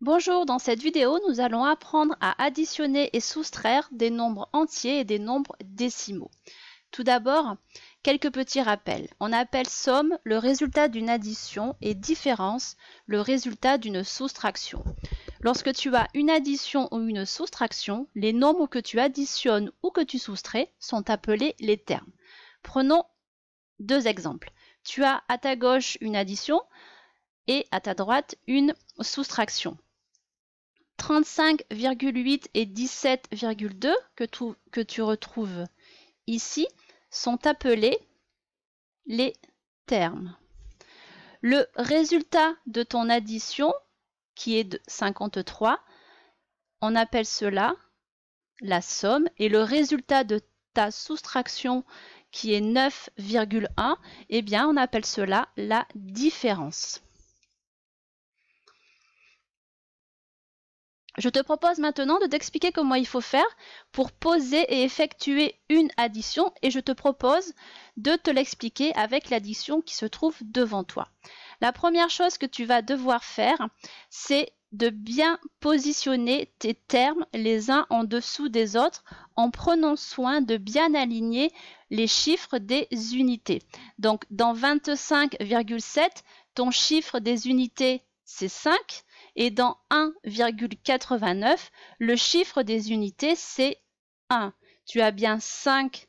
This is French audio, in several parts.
Bonjour, dans cette vidéo, nous allons apprendre à additionner et soustraire des nombres entiers et des nombres décimaux. Tout d'abord, quelques petits rappels. On appelle somme le résultat d'une addition et différence le résultat d'une soustraction. Lorsque tu as une addition ou une soustraction, les nombres que tu additionnes ou que tu soustrais sont appelés les termes. Prenons deux exemples. Tu as à ta gauche une addition et à ta droite une soustraction. 35,8 et 17,2 que tu retrouves ici sont appelés les termes. Le résultat de ton addition, qui est de 53, on appelle cela la somme, et le résultat de ta soustraction, qui est 9,1, eh bien on appelle cela la différence. Je te propose maintenant de t'expliquer comment il faut faire pour poser et effectuer une addition et je te propose de te l'expliquer avec l'addition qui se trouve devant toi. La première chose que tu vas devoir faire, c'est de bien positionner tes termes les uns en dessous des autres en prenant soin de bien aligner les chiffres des unités. Donc dans 25,7, ton chiffre des unités c'est 5. Et dans 1,89, le chiffre des unités, c'est 1. Tu as bien 5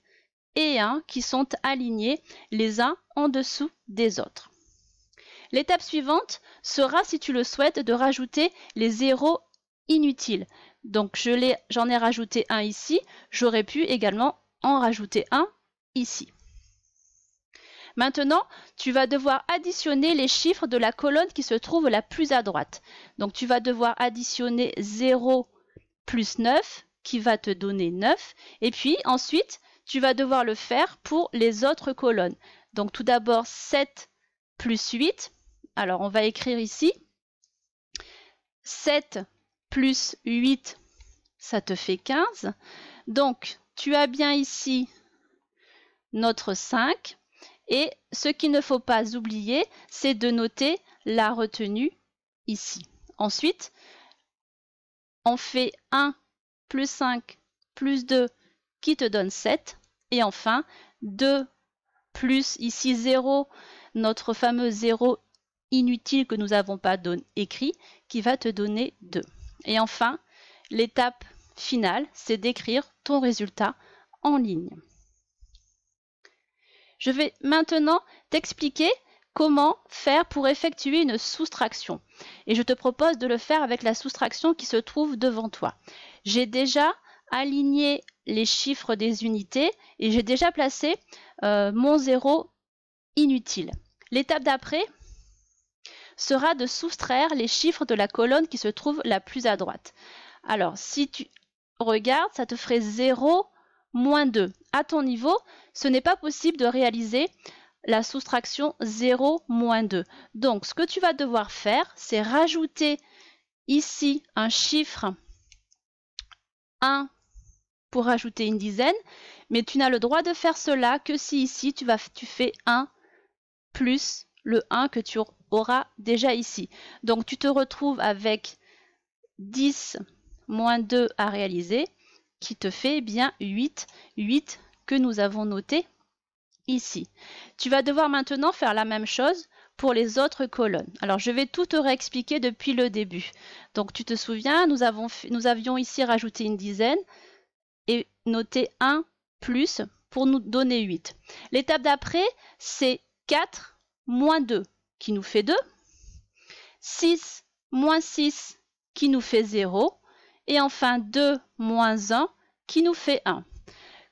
et 1 qui sont alignés les uns en dessous des autres. L'étape suivante sera, si tu le souhaites, de rajouter les zéros inutiles. Donc j'en ai rajouté un ici, j'aurais pu également en rajouter un ici. Maintenant, tu vas devoir additionner les chiffres de la colonne qui se trouve la plus à droite. Donc, tu vas devoir additionner 0 plus 9, qui va te donner 9. Et puis, ensuite, tu vas devoir le faire pour les autres colonnes. Donc, tout d'abord, 7 plus 8. Alors, on va écrire ici. 7 plus 8, ça te fait 15. Donc, tu as bien ici notre 5. Et ce qu'il ne faut pas oublier, c'est de noter la retenue ici. Ensuite, on fait 1 plus 5 plus 2 qui te donne 7. Et enfin, 2 plus ici 0, notre fameux 0 inutile que nous n'avons pas écrit, qui va te donner 2. Et enfin, l'étape finale, c'est d'écrire ton résultat en ligne. Je vais maintenant t'expliquer comment faire pour effectuer une soustraction. Et je te propose de le faire avec la soustraction qui se trouve devant toi. J'ai déjà aligné les chiffres des unités et j'ai déjà placé mon 0 inutile. L'étape d'après sera de soustraire les chiffres de la colonne qui se trouve la plus à droite. Alors, si tu regardes, ça te ferait 0 moins 2. À ton niveau, ce n'est pas possible de réaliser la soustraction 0 moins 2. Donc, ce que tu vas devoir faire, c'est rajouter ici un chiffre 1 pour rajouter une dizaine, mais tu n'as le droit de faire cela que si ici tu fais 1 plus le 1 que tu auras déjà ici. Donc, tu te retrouves avec 10 moins 2 à réaliser, qui te fait bien 8 que nous avons noté ici. Tu vas devoir maintenant faire la même chose pour les autres colonnes. Alors, je vais tout te réexpliquer depuis le début. Donc, tu te souviens, nous avions ici rajouté une dizaine et noté 1 plus pour nous donner 8. L'étape d'après, c'est 4 moins 2 qui nous fait 2, 6 moins 6 qui nous fait 0, et enfin 2 moins 1 qui nous fait 1.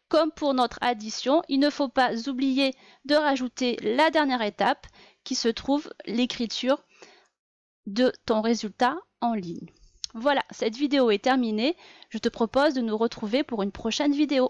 Comme pour notre addition, il ne faut pas oublier de rajouter la dernière étape qui se trouve l'écriture de ton résultat en ligne. Voilà, cette vidéo est terminée. Je te propose de nous retrouver pour une prochaine vidéo.